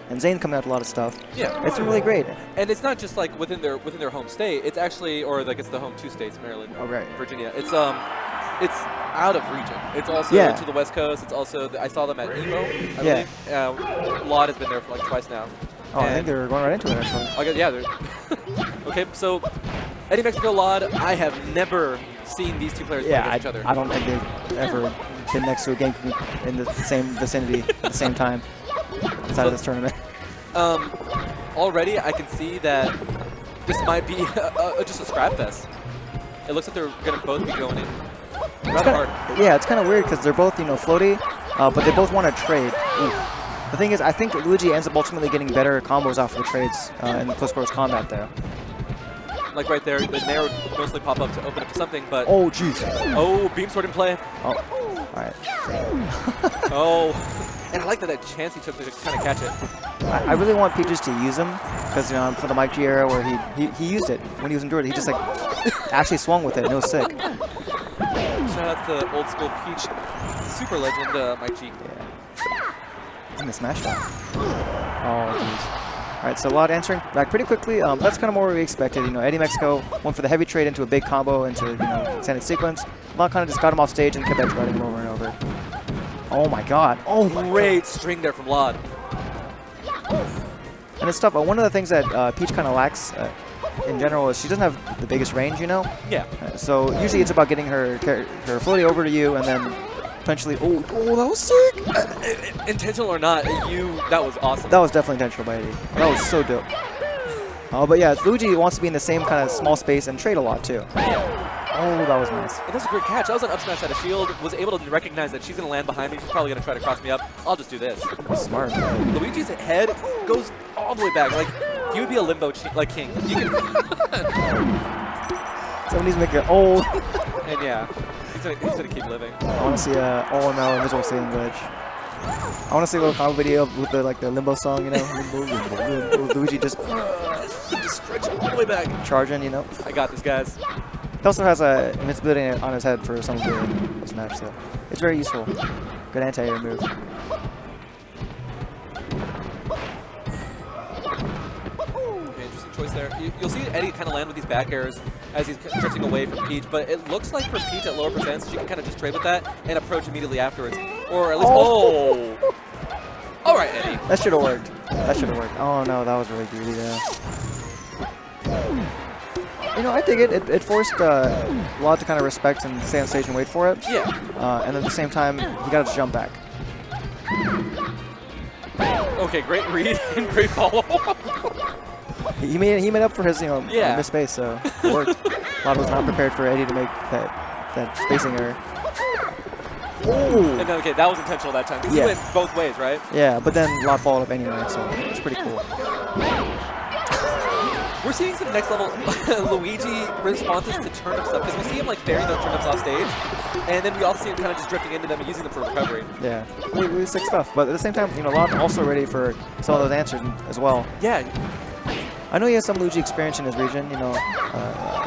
and Zayn coming out with a lot of stuff. Yeah. It's been really great. And it's not just like within their home state. It's actually, or like it's the home 2 states, Maryland, Virginia. It's out of region. It's also to the West Coast. It's also I saw them at EVO. I believe. lloD has been there for like twice now. Oh, I think they're going right into it actually. Yeah. Okay, so Eddy Mexico, lloD. I have never seen these two players play against each other. I don't think they've ever been next to a game in the same vicinity at the same time inside of this tournament. Already, I can see that this might be just a scrap fest. It looks like they're going to both be going in. Yeah, it's kind of weird because they're both, floaty, but they both want to trade. Ooh. The thing is, I think Luigi ends up ultimately getting better combos off of the trades in the close combat there. Like right there, the Nair would mostly pop up to open up to something, but... Oh, jeez. Oh, Beam Sword in play. Oh, all right. Oh, and I like that chance he took to kind of catch it. I really want Peaches to use him because, for the Mike G era where he used it when he was in Jordan, he just actually swung with it and it was sick. Shout out to old school Peach super legend Mike G. Yeah. In the smash shot. Oh, jeez. All right, so lloD answering back pretty quickly. That's kind of more what we expected. Eddy Mexico went for the heavy trade into a big combo into extended sequence. lloD kind of just got him off stage and kept riding him over and over. Oh my God! Oh, great string there from lloD. And it's tough. One of the things that Peach kind of lacks in general is she doesn't have the biggest range. Yeah. So usually it's about getting her floaty over to you and then potentially. Oh, that was sick! Intentional or not, that was awesome. That was definitely intentional by Eddy. That was so dope. But yeah, Luigi wants to be in the same kind of small space and trade a lot too. Oh, that was nice. That's a great catch. That was an up smash out of shield. Was able to recognize that she's going to land behind me. She's probably going to try to cross me up. I'll just do this. That's smart. Luigi's head goes all the way back. Like, he would be a limbo king. You can. Somebody's making oh. And yeah, he's gonna keep living. I want to see a OML invisible sailing glitch. I want to see a little combo video with the limbo song, limbo, Luigi just stretching all the way back. Charging, I got this, guys. He also has a invincibility on his head for some of the smash, so it's very useful. Good anti-air move. Interesting choice there. You'll see Eddy kind of land with these back airs as he's drifting away from Peach, but it looks like for Peach at lower percents, she can kind of just trade with that and approach immediately afterwards. Or at least, All right, Eddy. That should have worked. Oh no, that was really greedy there. I dig it. It forced lloD to kind of respect and stay on stage and wait for it. Yeah. And at the same time, he got to jump back. Okay, great read and great follow. He made up for his missed space, so it worked. lloD was not prepared for Eddy to make that spacing error. Oh! And then, okay, that was intentional that time. Because he went both ways, right? Yeah, but then lloD followed up anyway, so it's pretty cool. We're seeing some next level Luigi responses to turn-up stuff, because we see him like burying those turn-ups off stage, and then we also see him kind of just drifting into them and using them for recovery. Yeah, really sick stuff. But at the same time, lloD also ready for some of those answers as well. Yeah. I know he has some Luigi experience in his region,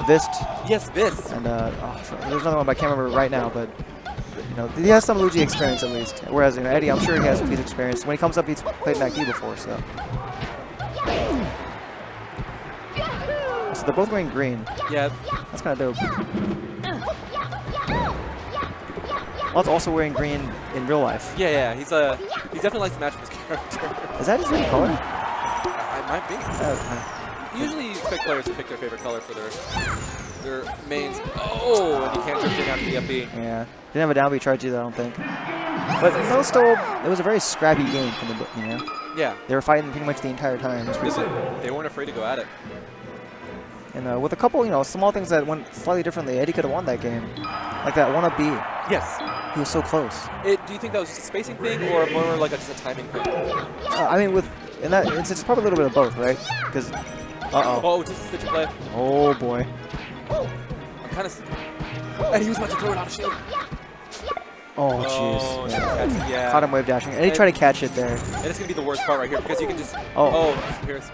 Vist. Yes, Vist. And there's another one, but I can't remember right now, but he has some Luigi experience at least. Whereas Eddy, I'm sure he has Peach experience. When he comes up, he's played MACD before, so. So they're both wearing green. Yeah. That's kind of dope. lloD's also wearing green in real life. Yeah. He definitely likes to match with his character. Is that his favorite color? It might be. Usually you expect players to pick their favorite color for their mains. Oh, and you can't drift in after the up B. Yeah. Didn't have a down B charge either, I don't think. But still, it was a very scrappy game from the Yeah. They were fighting pretty much the entire time. They weren't afraid to go at it. And with a couple, small things that went slightly differently, Eddy could have won that game. Like that 1-up B. Yes. He was so close. Do you think that was just a spacing thing or more like just a timing thing? I mean, in that instance, it's probably a little bit of both, right? Because, Oh, just a stitch play. Oh, boy. I'm kind of... And he was about to throw it out of shield. Oh, jeez. Yeah. Caught him wave dashing. And he tried to catch it there. And it's going to be the worst part right here because you can just... Here's...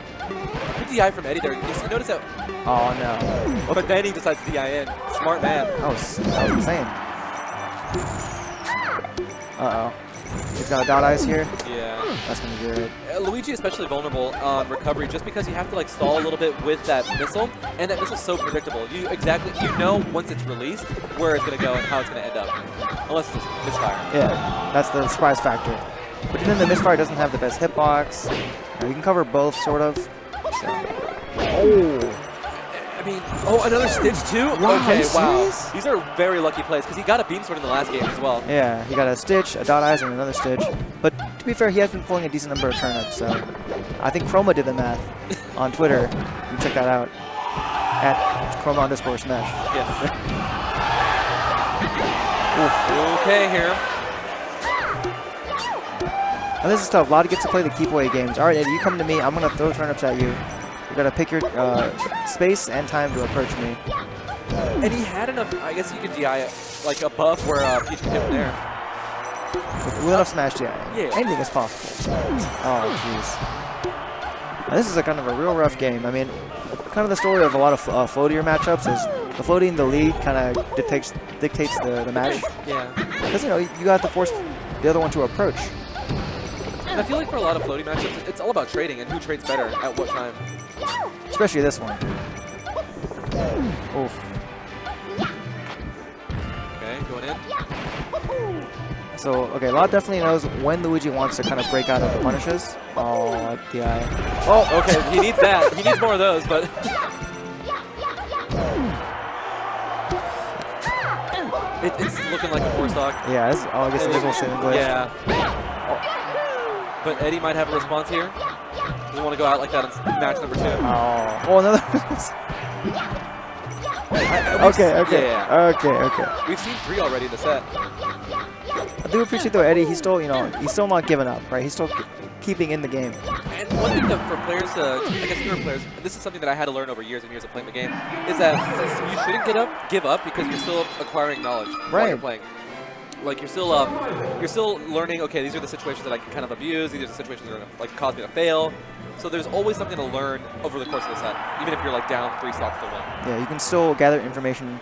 Good DI from Eddy there. You notice that... Oh, no. Okay. But then he decides to DI in. Smart man. That was insane. Uh-oh. He's got a dot eyes here. Yeah. That's going to be good. Luigi especially vulnerable on recovery just because you have to like stall a little bit with that missile, and that missile's so predictable. You know once it's released where it's going to go and how it's going to end up, unless it's a misfire. Yeah, that's the surprise factor. But then the misfire doesn't have the best hitbox. You can cover both, sort of. So. Oh. I mean, oh, another Stitch too? Wow, okay, wow. serious? These are very lucky plays because he got a Beam Sword in the last game as well. Yeah, he got a Stitch, a dot eyes, and another Stitch. But to be fair, he has been pulling a decent number of turnips, so I think Chroma did the math on Twitter. You can check that out at Chroma_Smash. Yes. Okay, here. And this is tough. lloD gets to play the keep away games. All right, Eddie, you come to me. I'm going to throw turnips at you. You got to pick your space and time to approach me. And he had enough, I guess you could DI like a buff where Peach could hit him there. With enough smash DI. Yeah. Anything is possible. Oh, jeez. This is a kind of a real rough game. I mean, kind of the story of a lot of floatier matchups is the floating the lead kind of dictates the match. Yeah. Because, you know, you got to force the other one to approach. And I feel like for a lot of floating matchups, it's all about trading and who trades better at what time. Especially this one. Oof. Okay, going in. So, okay, lloD definitely knows when Luigi wants to kind of break out of the punishes. Oh, DI. Oh, okay, he needs that. He needs more of those, but... it's looking like a 4-stock. Yeah, I guess it's a saving glitch. Yeah. Oh. But Eddy might have a response here. Doesn't want to go out like that in match number 2. Oh, another. Okay. Yeah. Okay. We've seen 3 already in the set. I do appreciate though, Eddy. He's still, he's still not giving up, right? He's still keeping in the game. And one thing that for players, I guess newer players, and this is something that I had to learn over years and years of playing the game, is that you shouldn't give up because you're still acquiring knowledge while you're playing. Like you're still learning. Okay, these are the situations that I can kind of abuse. These are the situations that are gonna like cause me to fail. So there's always something to learn over the course of the set, even if you're like down 3 stocks to 1. Yeah, you can still gather information,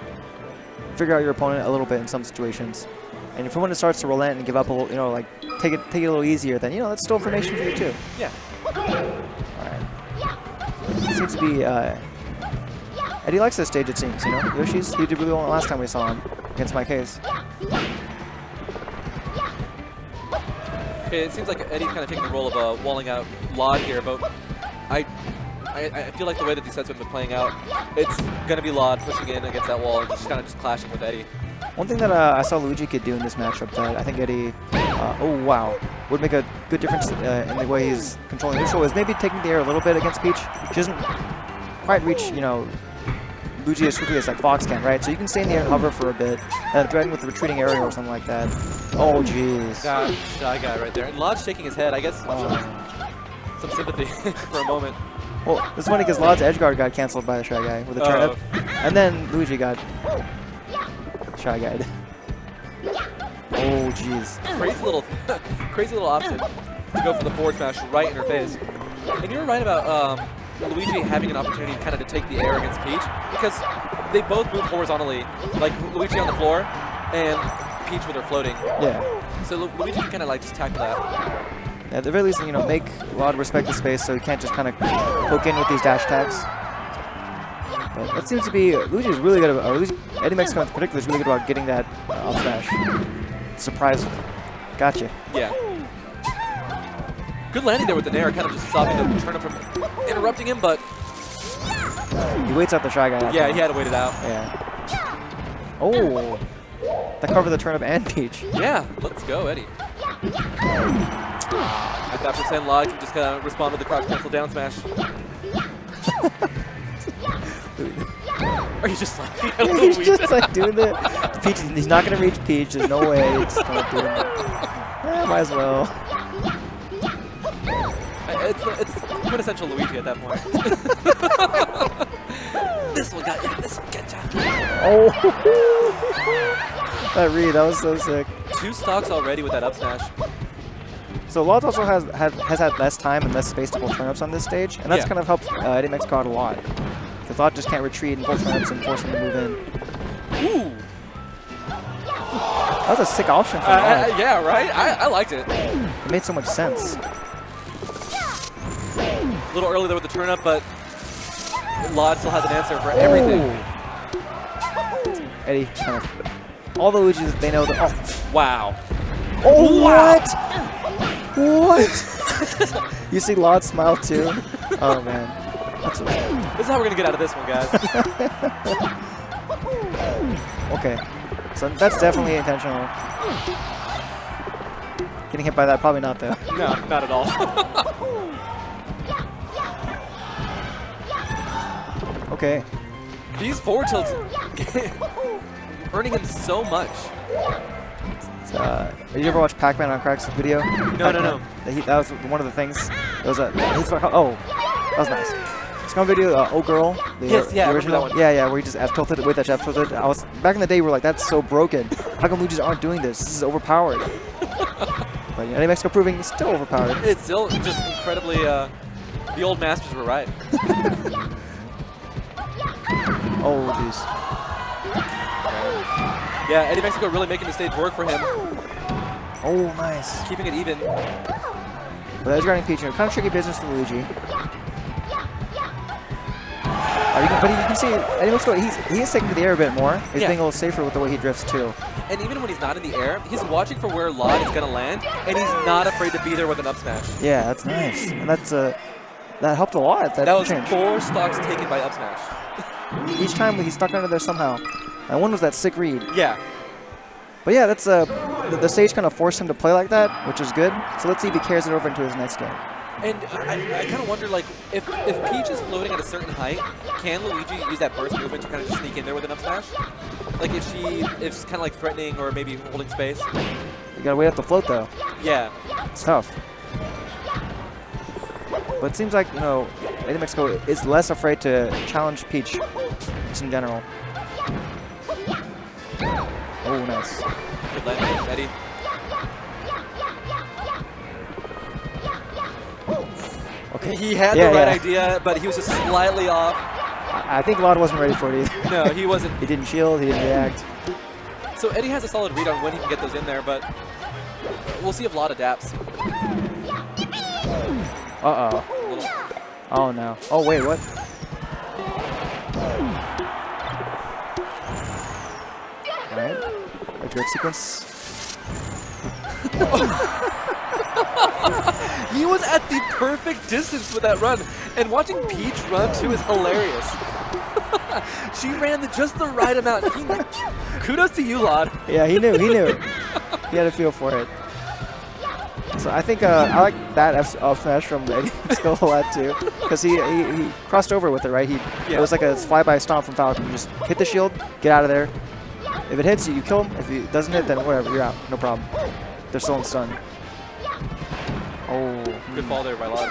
figure out your opponent a little bit in some situations. And if your opponent starts to relent and give up a little, like take it a little easier, then that's still information for you too. Yeah. All right. Seems to be Eddy likes this stage, it seems. Yoshi's, he did really well last time we saw him against my case. Okay, it seems like Eddy's kind of taking the role of walling out lloD here, but I feel like the way that these sets have been playing out, it's going to be lloD pushing in against that wall and just kind of clashing with Eddy. One thing that I saw Luigi could do in this matchup that I think Eddy, oh wow, would make a good difference in the way he's controlling neutral is maybe taking the air a little bit against Peach. She doesn't quite reach, Luigi as quickly as like Fox can, right? So you can stay in the air and hover for a bit, and threaten with the retreating area or something like that. Oh jeez. Got Shy Guy right there. And lloD's shaking his head. I guess some sympathy for a moment. Well, it's funny because lloD's edge guard got canceled by the Shy Guy with a turnip, and then Luigi got Shy Guy'd. Oh jeez. Crazy little option to go for the forward smash right in her face. And you're right about Luigi having an opportunity kind of to take the air against Peach because they both move horizontally, like Luigi on the floor and Peach with her floating. Yeah. So Luigi can kind of like just tackle that. Yeah, at the very least, make lloD respect the space so he can't just kind of poke in with these dash attacks. But that seems to be Luigi's really good about, or Eddy Mexico in particular is really good about getting that up smash. Surprise. Gotcha. Yeah. Good landing there with the Nair, kind of just stopping the turnip from interrupting him, but... He waits out the Shy Guy. Yeah, he had to wait it out. Yeah. Oh! That covered the turnip and Peach. Yeah, let's go, Eddy. At that percent, lloD can just kind of respond with the crouch cancel down smash. Are you just laughing at He's just like doing the Peach. He's not going to reach Peach. There's no way. It's not doing it. Might as well. It's quintessential Luigi at that point. This one got you. This one get ya. Oh! That read, that was so sick. 2 stocks already with that up smash. So lloD also has had less time and less space to pull turnips on this stage, and that's kind of helped Eddy Mexico out a lot. Because lloD just can't retreat and pull turnips and force him to move in. Ooh! That was a sick option for lloD. Yeah, right? I liked it. It made so much sense. A little early there with the turn up, but lloD still has an answer for everything. Eddy, kind of. All the Luigis, they know that. Oh, wow. oh Wow. what? What? You see lloD smile too? Oh, man. That's This is how we're going to get out of this one, guys. Okay. So that's definitely intentional. Getting hit by that, probably not, though. No, not at all. Okay. These forward tilts earning him so much. Did you ever watch Pac-Man on Crack's video? No. That was one of the things. It was he's like, oh, that was nice. It's one video, Oh Girl. Yes, yeah, I remember original. that one. Yeah, where he just F tilted with that F tilted. Back in the day, we were like, that's so broken. How come Luigis aren't doing this? This is overpowered. But Eddy Mexico proving it's still overpowered. It's still just incredibly. The old masters were right. Oh, jeez. Yeah, Eddy Mexico really making the stage work for him. Oh, nice. Keeping it even. But edge guarding Peach, kind of tricky business for Luigi. But you can see Eddy Mexico, he is taking to the air a bit more. He's being a little safer with the way he drifts too. And even when he's not in the air, he's watching for where lloD is going to land, and he's not afraid to be there with an up smash. Yeah, that's nice. And that's that helped a lot. That was 4 stocks taken by up smash. Each time he stuck under there somehow. And one was that sick read. Yeah. But yeah, that's the stage kind of forced him to play like that, which is good. So let's see if he carries it over into his next game. And I kind of wonder, like, if Peach is floating at a certain height, can Luigi use that burst movement to kind of just sneak in there with an up smash? Like, if she's kind of like threatening or maybe holding space? You gotta wait up the float though. Yeah. It's tough. But it seems like, Eddy Mexico is less afraid to challenge Peach, just in general. Oh, nice. Good landing, Eddy. Okay. He had the right idea, but he was just slightly off. I think lloD wasn't ready for it either. No, he wasn't. He didn't shield, he didn't react. So Eddy has a solid read on when he can get those in there, but we'll see if lloD adapts. Uh-oh. Oh, no. Oh, wait, what? All right. A direct sequence. He was at the perfect distance with that run, and watching Peach run too is hilarious. She ran just the right amount. Kudos to you, lloD. Yeah, he knew. He had a feel for it. So I think I like that F smash from Eddy Mexico a lot too, because he crossed over with it, right? It was like a flyby stomp from Falcon. You just hit the shield, get out of there. If it hits you, you kill him. If it doesn't hit, then whatever, you're out. No problem. They're still in stun. Oh, good fall there by lloD.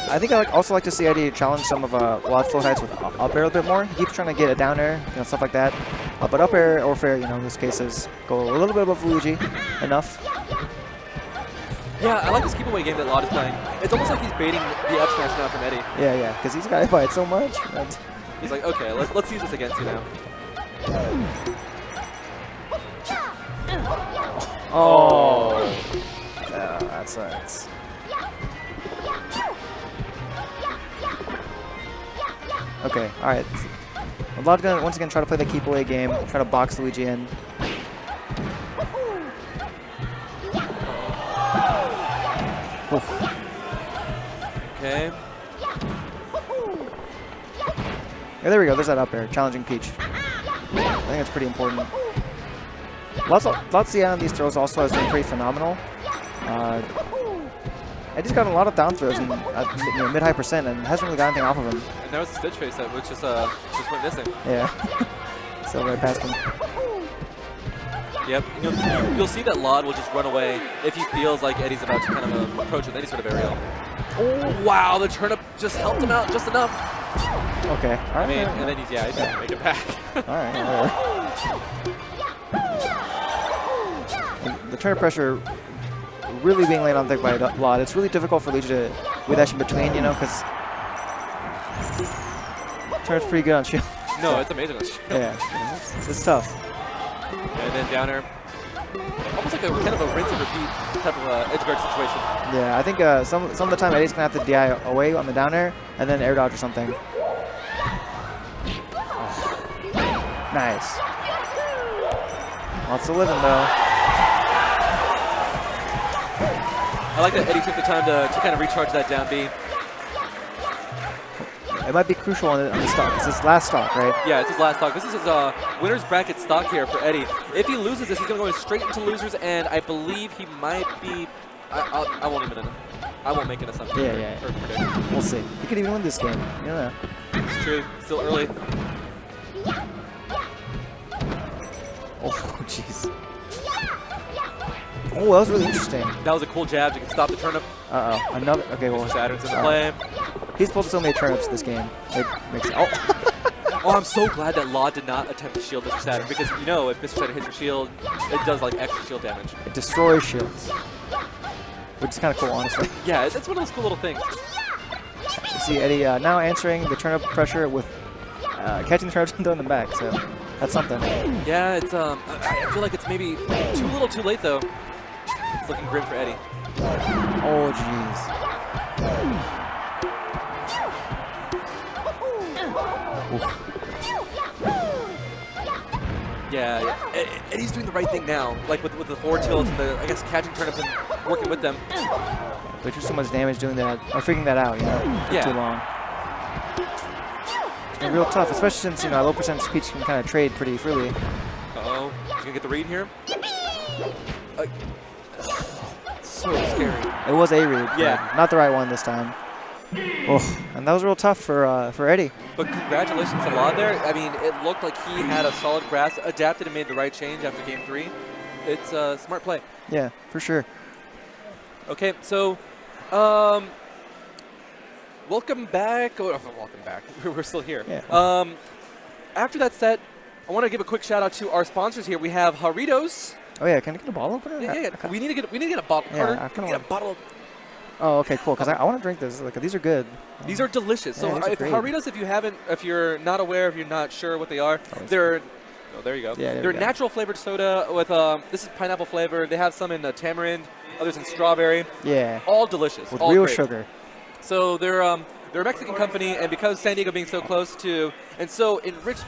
I think I also like to see Eddy challenge some of lloD's float heights with up air a bit more. He keeps trying to get a down air, stuff like that. But up air or fair, in this case, is go a little bit above Luigi, enough. Yeah, I like this keep away game that lloD is playing. It's almost like he's baiting the up smash now from Eddy. Yeah, because he's got hit by it so much. He's like, okay, let's use this against you now. Oh, that sucks. Okay, all right. lloD gonna once again try to play the keep away game, try to box Luigi in. Oof. Okay. Yeah, there we go. There's that up air, challenging Peach. I think that's pretty important. Lots of the on these throws also has been pretty phenomenal. Eddy's gotten a lot of down throws in mid-high percent and hasn't really got anything off of him. And that was a stitch face that which just went missing. Yeah. So right past him. Yep. You'll see that lloD will just run away if he feels like Eddy's about to kind of approach with any sort of aerial. Oh wow! The turnip just helped him out just enough. Okay. All right. And then he's got to make it back. All right. The turn pressure really being laid on thick by lloD. It's really difficult for Luigi to dash in between, because turn's pretty good on shield. No, it's amazing on shield. Yeah, it's tough. And then down air. Almost like a kind of a rinse and repeat type of edge guard situation. Yeah, I think some of the time Eddy's going to have to DI away on the down air and then air dodge or something. Oh. Nice. Lots of living, though. I like that Eddy took the time to kind of recharge that down B. It might be crucial on the stock. It's his last stock, right? Yeah, it's his last stock. This is his winner's bracket stock here for Eddy. If he loses this, he's going to go straight into losers, and I believe he might be... I won't even... I won't make an assumption. Yeah. We'll see. He could even win this game. You don't know. It's true. Still early. Oh, jeez. Oh, that was really interesting. That was a cool jab. You can stop the turnip. Uh-oh. Another... Okay, well... Saturn's in the play. He's pulled so many turnips this game. It makes it... Oh! Oh, I'm so glad that lloD did not attempt to shield Mr. Saturn, because you know if Mr. Saturn hits your shield, it does like extra shield damage. It destroys shields. Which is kind of cool, honestly. Yeah, it's one of those cool little things. You see Eddy now answering the turnip pressure with catching the turnips and throwing them back, so that's something. Yeah, it's I feel like it's maybe too little too late, though. It's looking grim for Eddy. Oh, jeez. Yeah, Eddy's doing the right thing now, like with the forward tilt and the, I guess, catching turnips and working with them. But you're so much damage doing that, or figuring that out, you know, for too long. It's been real tough, especially since, you know, low percentage speech can kind of trade pretty freely. Uh-oh, he's gonna get the read here. So scary. It was a read, yeah, not the right one this time. Oh, and that was real tough for Eddy. But congratulations to lloD there. I mean, it looked like he had a solid grasp, adapted and made the right change after game 3. It's a smart play. Yeah, for sure. Okay, so welcome back. Oh, welcome back. We're still here. Yeah. After that set, I want to give a quick shout out to our sponsors here. We have Doritos. Oh yeah, can I get a bottle opener? Yeah. Okay. We need to get a bottle. Yeah, Carter, I kinda get a want... bottle. Oh, okay, cool. Because I want to drink this. Like, these are good. These are delicious. Yeah, so these are Doritos, if you're not aware, if you're not sure what they are, they're. Oh, there you go. Yeah, they're natural flavored soda with this is pineapple flavor. They have some in tamarind, others in strawberry. Yeah. All delicious. With all real great. sugar. So they're a Mexican company, and because San Diego being so close to and so enriched by